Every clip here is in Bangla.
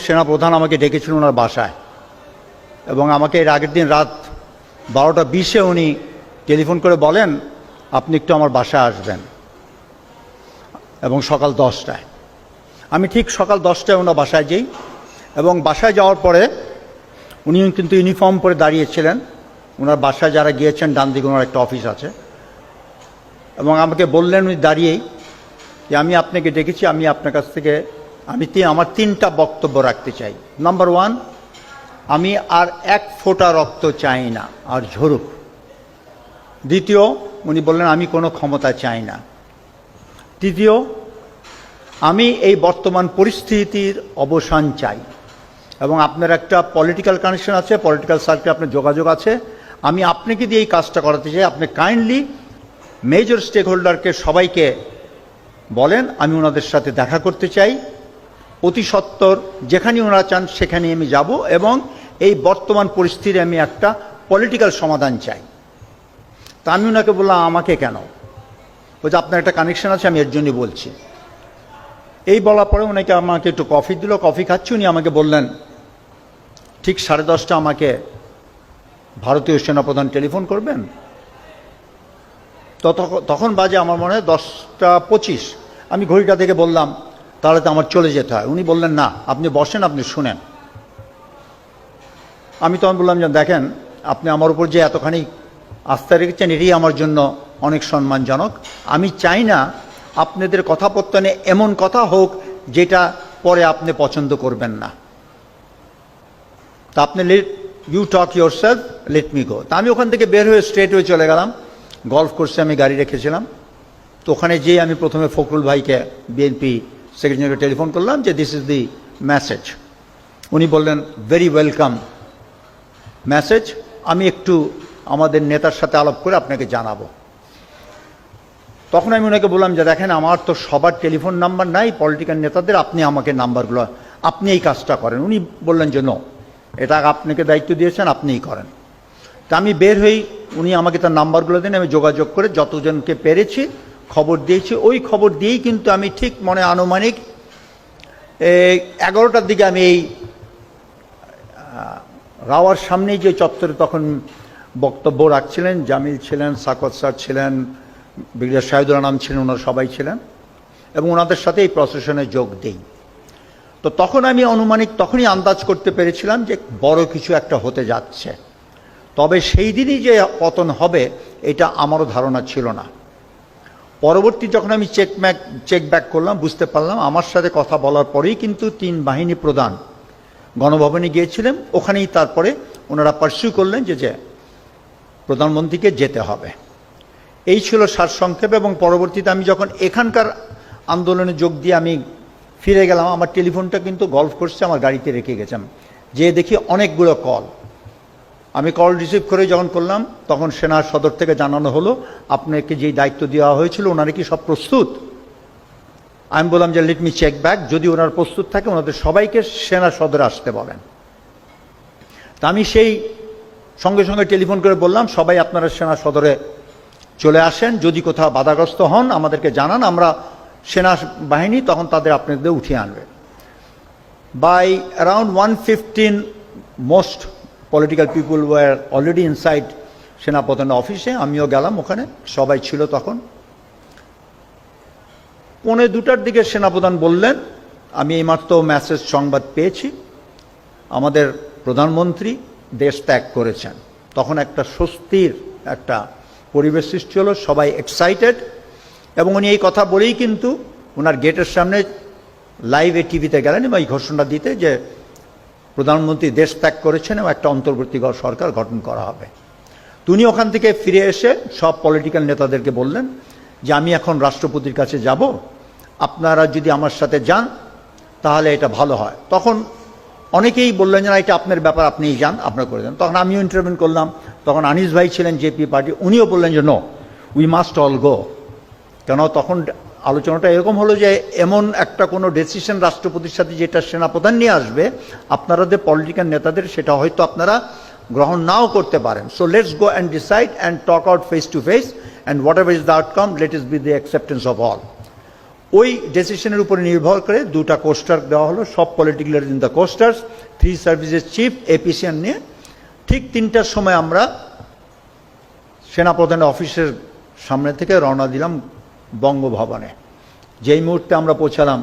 সেনাপ্রধান আমাকে ডেকেছিলেন ওনার বাসায় এবং আমাকে এর আগের দিন রাত 12:20 উনি টেলিফোন করে বলেন আপনি একটু আমার বাসায় আসবেন এবং সকাল 10টায়। আমি ঠিক সকাল 10টায় ওনার বাসায় যাই এবং বাসায় যাওয়ার পরে উনি কিন্তু ইউনিফর্ম পরে দাঁড়িয়েছিলেন। ওনার বাসায় যারা গিয়েছেন ডান দিকে ওনার একটা অফিস আছে এবং আমাকে বললেন উনি দাঁড়িয়েই যে আমি আপনাকে ডেকেছি, আমি আপনার কাছ থেকে আমার 3টা বক্তব্য রাখতে চাই। নাম্বার 1, আমি আর 1 ফোঁটা রক্ত চাই না আর ঝরুক। দ্বিতীয়, উনি বললেন আমি কোনো ক্ষমতা চাই না। তৃতীয়, আমি এই বর্তমান পরিস্থিতির অবসান চাই এবং আপনার একটা পলিটিক্যাল কানেকশন আছে, পলিটিক্যাল সার্কেলে আপনার যোগাযোগ আছে, আমি আপনাকে দিয়ে এই কাজটা করাতে চাই। আপনি কাইন্ডলি মেজর স্টেক হোল্ডারকে সবাইকে বলেন আমি ওনাদের সাথে দেখা করতে চাই, অতি সত্বর যেখানে ওনারা চান সেখানে আমি যাব এবং এই বর্তমান পরিস্থিতির আমি একটা পলিটিক্যাল সমাধান চাই। তা আমি ওনাকে বললাম আমাকে কেন? বলছে আপনার একটা কানেকশন আছে, আমি এর জন্য বলছি। এই বলার পরে ওনাকে আমাকে একটু কফি দিল, কফি খাচ্ছি। উনি আমাকে বললেন ঠিক 10:30 আমাকে ভারতীয় সেনাপ্রধান টেলিফোন করবেন। তখন বাজে আমার মনে হয় 10টা 25। আমি ঘড়িটা থেকে বললাম তাহলে তো আমার চলে যেতে হয়। উনি বললেন না, আপনি বসেন, আপনি শুনেন। আমি তখন বললাম যে দেখেন আপনি আমার উপর যে এতখানি আস্থা রেখেছেন এটাই আমার জন্য অনেক সম্মানজনক। আমি চাই না আপনাদের কথাপত্তনে এমন কথা হোক যেটা পরে আপনি পছন্দ করবেন না। তা আপনি you talk yourself, let me go. তা আমি ওখান থেকে বের হয়ে স্ট্রেট হয়ে চলে গেলাম। গলফ কোর্সে আমি গাড়ি রেখেছিলাম, তো ওখানে যেয়ে আমি প্রথমে ফখরুল ভাইকে বিএনপি সেক্রেটারিকে টেলিফোন করলাম যে দিস ইজ দি মেসেজ। উনি বললেন ভেরি ওয়েলকাম মেসেজ, আমি একটু আমাদের নেতার সাথে আলাপ করে আপনাকে জানাবো। তখন আমি ওনাকে বললাম যে দেখেন আমার তো সবার টেলিফোন নাম্বার নাই পলিটিক্যাল নেতাদের, আপনি আমাকে নাম্বারগুলো, আপনি এই কাজটা করেন। উনি বললেন যে নো, এটা আপনাকে দায়িত্ব দিয়েছেন, আপনিই করেন। তা আমি বের হই, উনি আমাকে তার নাম্বারগুলো দেন, আমি যোগাযোগ করে যতজনকে পেরেছি খবর দিয়েছি। ওই খবর দিয়েই কিন্তু আমি ঠিক মনে আনুমানিক 11টার দিকে আমি এই রাওয়ার সামনেই যে চত্বরে তখন বক্তব্য রাখছিলেন, জামিল ছিলেন, সাকত স্যার ছিলেন, ব্রিগেডিয়ার শাহিদুল আনাম ছিলেন, ওনারা সবাই ছিলেন এবং ওনাদের সাথে এই প্রসেশনে যোগ দেই। তো তখন আমি আনুমানিক তখনই আন্দাজ করতে পেরেছিলাম যে বড় কিছু একটা হতে যাচ্ছে, তবে সেই দিনই যে পতন হবে এটা আমারও ধারণা ছিল না। পরবর্তী যখন আমি চেক ব্যাক করলাম বুঝতে পারলাম আমার সাথে কথা বলার পরেই কিন্তু 3 বাহিনী প্রধান গণভবনে গিয়েছিলেন। ওখানেই তারপরে ওনারা পার্সিউ করলেন যে প্রধানমন্ত্রীকে যেতে হবে। এই ছিল সারসংক্ষেপ। এবং পরবর্তীতে আমি যখন এখানকার আন্দোলনে যোগ দিয়ে আমি ফিরে গেলাম, আমার টেলিফোনটা কিন্তু গলফ কোর্সে আমার গাড়িতে রেখে গেছিলাম। যে দেখি অনেকগুলো কল, আমি কল রিসিভ করে যখন করলাম তখন সেনা সদর থেকে জানানো হলো আপনাকে যেই দায়িত্ব দেওয়া হয়েছিল ওনারা কি সব প্রস্তুত। আমি বললাম যে লেট মি চেক ব্যাক, যদি ওনারা প্রস্তুত থাকে ওনাদের সবাইকে সেনা সদরে আসতে বলেন। তা আমি সেই সঙ্গে সঙ্গে টেলিফোন করে বললাম সবাই আপনারা সেনা সদরে চলে আসেন, যদি কোথাও বাধাগ্রস্ত হন আমাদেরকে জানান, আমরা সেনা বাহিনী তখন তাদের আপনাদের উঠিয়ে আনবে। By around 1:15 most political people were already inside সেনাপ্রধানের অফিসে, আমিও গেলাম ওখানে, সবাই ছিল তখন। 1:45টার দিকে সেনাপ্রধান বললেন আমি এইমাত্র মেসেজ সংবাদ পেয়েছি আমাদের প্রধানমন্ত্রী দেশ ত্যাগ করেছেন। তখন একটা স্বস্তির একটা পরিবেশ সৃষ্টি হলো, সবাই এক্সাইটেড। এবং উনি এই কথা বলেই কিন্তু ওনার গেটের সামনে লাইভে টিভিতে গেলেন এবং এই ঘোষণা দিতে যে প্রধানমন্ত্রী দেশ ত্যাগ করেছেন এবং একটা অন্তর্বর্তী সরকার গঠন করা হবে। তিনি ওখান থেকে ফিরে এসে সব পলিটিক্যাল নেতাদেরকে বললেন যে আমি এখন রাষ্ট্রপতির কাছে যাব, আপনারা যদি আমার সাথে যান তাহলে এটা ভালো হয়। তখন অনেকেই বললেন যে না এটা আপনার ব্যাপার, আপনিই যান, আপনারা করে দেন। তখন আমিও ইন্টারভিউ করলাম। তখন আনিস ভাই ছিলেন জেপি পার্টি, উনিও বললেন যে no, we must all go. কেন তখন আলোচনাটা এরকম হলো যে এমন একটা কোনো ডিসিশন রাষ্ট্রপতির সাথে যেটা সেনাপ্রধান নিয়ে আসবে আপনাদের পলিটিক্যাল নেতাদের সেটা হয়তো আপনারা গ্রহণ নাও করতে পারেন। So let's go and decide and talk out face to face and whatever is the outcome let is be the acceptance of all. ওই ডিসিশনের উপরে নির্ভর করে দুটা কোস্টার দেওয়া হলো, সব political leader in the coasters, 3 services chief এপিসিএন নিয়ে ঠিক 3টার সময় আমরা সেনাপ্রধানের অফিসের সামনে থেকে রওনা দিলাম বঙ্গভবনে। যেই মুহূর্তে আমরা পৌঁছালাম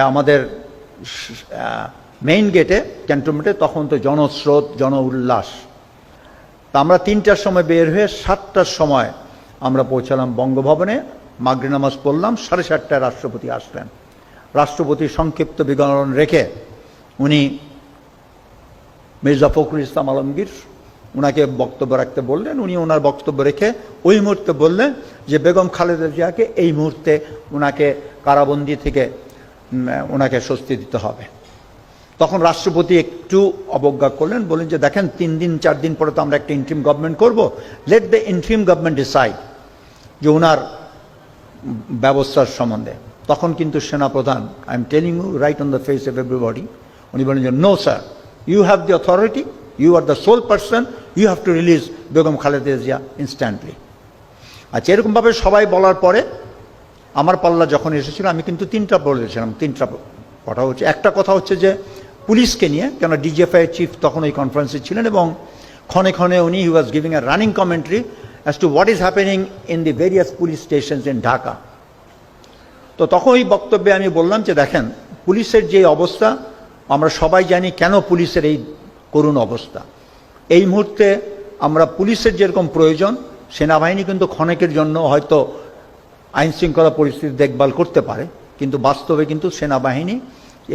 আমাদের মেইন গেটে ক্যান্টনমেন্টে, তখন তো জনস্রোত, জন উল্লাস। তা আমরা 3টার সময় বের হয়ে 7টার সময় আমরা পৌঁছালাম বঙ্গভবনে, মাগরিব নামাজ পড়লাম, 7:30টায় রাষ্ট্রপতি আসলেন। রাষ্ট্রপতি সংক্ষিপ্ত বিবরণ রেখে উনি মির্জা ফখরুল ইসলাম আলমগীর ওনাকে বক্তব্য রাখতে বললেন। উনি ওনার বক্তব্য রেখে ওই মুহূর্তে বললেন যে বেগম খালেদা জিয়াকে এই মুহূর্তে ওনাকে কারাবন্দি থেকে ওনাকে স্বস্তি দিতে হবে। তখন রাষ্ট্রপতি একটু অবজ্ঞা করলেন, বলেন যে দেখেন 3 দিন 4 দিন পরে তো আমরা একটা ইন্ট্রিম গভর্নমেন্ট করব, let the interim government decide যে ওনার ব্যবস্থার সম্বন্ধে। তখন কিন্তু সেনাপ্রধান, I am telling you right on the face of everybody, উনি বলেন যে no sir, you have the authority, you are the sole person, you have to release Begum Khaleda Zia instantly. আচ্ছা, এরকমভাবে সবাই বলার পরে আমার পাল্লা যখন এসেছিল আমি কিন্তু 3টা বলেছিলাম। 3টা কথা হচ্ছে, একটা কথা হচ্ছে যে পুলিশকে নিয়ে, কেন ডিজিএফআই চিফ তখন ওই কনফারেন্সে ছিলেন এবং ক্ষণে ক্ষণে উনি he was giving a running commentary as to what is happening in the various police stations in Dhaka. তো তখন ওই বক্তব্যে আমি বললাম যে দেখেন, পুলিশের যে অবস্থা আমরা সবাই জানি কেন পুলিশের এই করুণ অবস্থা। এই মুহূর্তে আমরা পুলিশের যেরকম প্রয়োজন, সেনাবাহিনী কিন্তু ক্ষণেকের জন্য হয়তো আইন শৃঙ্খলা পরিস্থিতি দেখভাল করতে পারে, কিন্তু বাস্তবে কিন্তু সেনাবাহিনী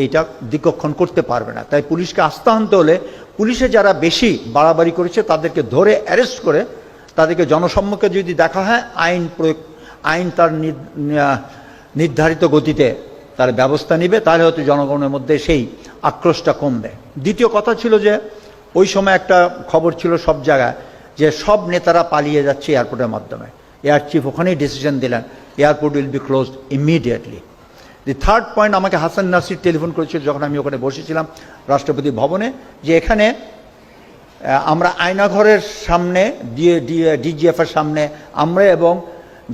এইটা দিকক্ষণ করতে পারবে না। তাই পুলিশকে আস্থা আনতে হলে পুলিশে যারা বেশি বাড়াবাড়ি করেছে তাদেরকে ধরে অ্যারেস্ট করে তাদেরকে জনসম্মুখে যদি দেখা হয়, আইন তার নির্ধারিত গতিতে তার ব্যবস্থা নেবে, তাহলে হয়তো জনগণের মধ্যে সেই আক্রোশটা কমবে। দ্বিতীয় কথা ছিল যে ওই সময় একটা খবর ছিল সব জায়গায় যে সব নেতারা পালিয়ে যাচ্ছে এয়ারপোর্টের মাধ্যমে। এয়ার চিফ ওখানেই ডিসিশন দিলেন airport will be closed immediately. The third point, আমাকে হাসান নাসির টেলিফোন করেছিল যখন আমি ওখানে বসেছিলাম রাষ্ট্রপতি ভবনে, যে এখানে আমরা আয়নাঘরের সামনে ডিজিএফের সামনে আমরা এবং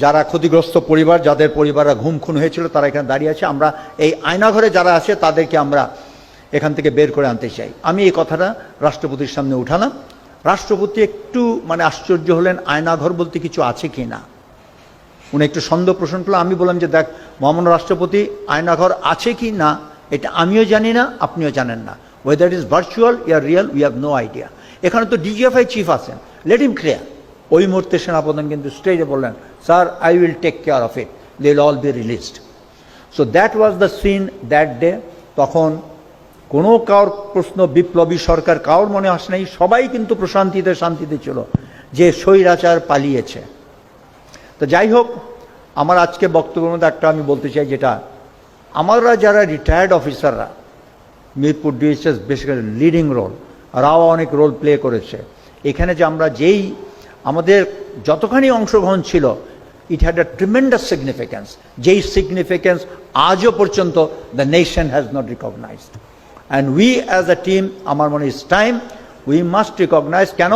যারা ক্ষতিগ্রস্ত পরিবার, যাদের পরিবাররা ঘুম খুন হয়েছিল তারা এখানে দাঁড়িয়ে আছে, আমরা এই আয়নাঘরে যারা আছে তাদেরকে আমরা এখান থেকে বের করে আনতে চাই। আমি এই কথাটা রাষ্ট্রপতির সামনে উঠালাম। রাষ্ট্রপতি একটু আশ্চর্য হলেন, আয়নাঘর বলতে কিছু আছে কি না। উনি একটু সন্দেহ পোষণ করলেন। আমি বললাম যে দেখ মহামান্য রাষ্ট্রপতি, আয়নাঘর আছে কি না এটা আমিও জানি না, আপনিও জানেন না। Whether it is virtual or real we have no idea. এখানে তো ডিজিএফআই চিফ আছেন, লেট হিম ক্লিয়ার। ওই মুহূর্তে সেনাপ্রধান কিন্তু স্টেজে বললেন, sir I will take care of it, they will all be released. So that was the scene that day. তখন কোনো কারোর প্রশ্ন বিপ্লবী সরকার কারোর মনে আসে নাই, সবাই কিন্তু প্রশান্তিতে শান্তিতে ছিল যে স্বৈরাচার পালিয়েছে। তো যাই হোক, আমার আজকে বক্তব্যের মধ্যে একটা আমি বলতে চাই, যেটা আমরা যারা রিটায়ার্ড অফিসাররা, Mirpur DSS basically leading role, রাও অনেক রোল প্লে করেছে এখানে, যে আমরা যেই আমাদের যতখানি অংশগ্রহণ ছিল, it had a tremendous significance, যেই সিগনিফিক্যান্স আজও পর্যন্ত the nation has not recognised. And we as a team, আমার মনে is time we must recognise. কেন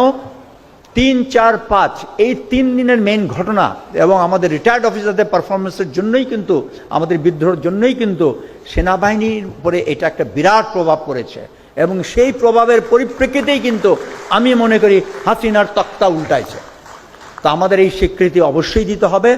3, 4, 5 এই 3 দিনের মেইন ঘটনা এবং আমাদের রিটায়ার্ড অফিসারদের পারফরমেন্সের জন্যই কিন্তু, আমাদের বিদ্রোহের জন্যই কিন্তু সেনাবাহিনীর উপরে এটা একটা বিরাট প্রভাব পড়েছে এবং সেই প্রভাবের পরিপ্রেক্ষিতেই কিন্তু আমি মনে করি হাসিনার তক্তা উল্টাইছে। তা আমাদের এই স্বীকৃতি অবশ্যই দিতে হবে।